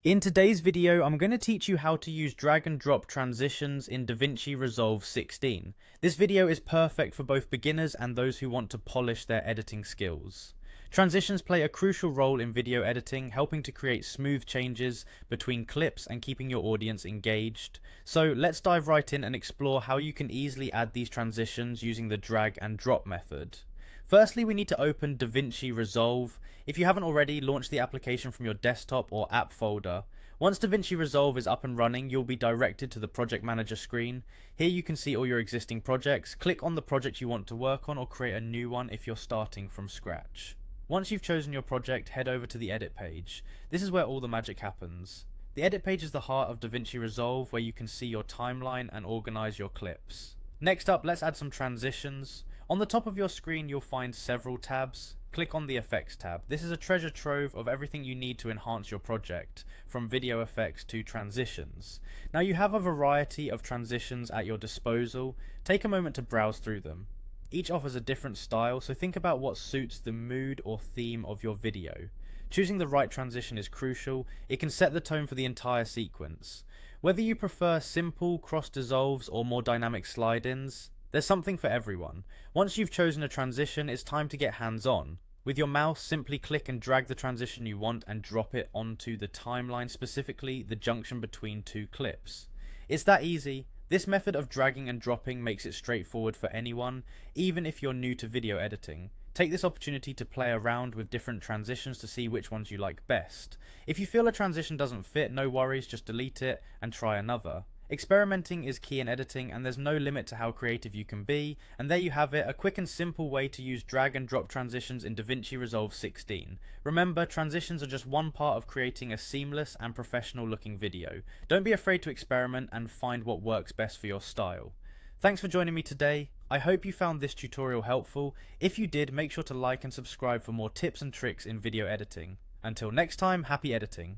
In today's video, I'm going to teach you how to use drag and drop transitions in Davinci Resolve 16. This video is perfect for both beginners and those who want to polish their editing skills. Transitions play a crucial role in video editing, helping to create smooth changes between clips and keeping your audience engaged. So let's dive right in and explore how you can easily add these transitions using the drag and drop method. Firstly, we need to open Davinci Resolve. If you haven't already, launch the application from your desktop or app folder. Once Davinci Resolve is up and running, you'll be directed to the project manager screen. Here you can see all your existing projects. Click on the project you want to work on or create a new one if you're starting from scratch. Once you've chosen your project, head over to the edit page. This is where all the magic happens. The edit page is the heart of Davinci Resolve, where you can see your timeline and organize your clips. Next up, let's add some transitions. On the top of your screen, you'll find several tabs. Click on the Effects tab. This is a treasure trove of everything you need to enhance your project, from video effects to transitions. Now you have a variety of transitions at your disposal. Take a moment to browse through them. Each offers a different style, so think about what suits the mood or theme of your video. Choosing the right transition is crucial. It can set the tone for the entire sequence. Whether you prefer simple cross dissolves or more dynamic slide-ins, there's something for everyone. Once you've chosen a transition, it's time to get hands-on. With your mouse, simply click and drag the transition you want and drop it onto the timeline, specifically the junction between two clips. It's that easy. This method of dragging and dropping makes it straightforward for anyone, even if you're new to video editing. Take this opportunity to play around with different transitions to see which ones you like best. If you feel a transition doesn't fit, no worries, just delete it and try another. Experimenting is key in editing, and there's no limit to how creative you can be. And there you have it, a quick and simple way to use drag and drop transitions in Davinci Resolve 16. Remember, transitions are just one part of creating a seamless and professional looking video. Don't be afraid to experiment and find what works best for your style. Thanks for joining me today. I hope you found this tutorial helpful. If you did, make sure to like and subscribe for more tips and tricks in video editing. Until next time, happy editing.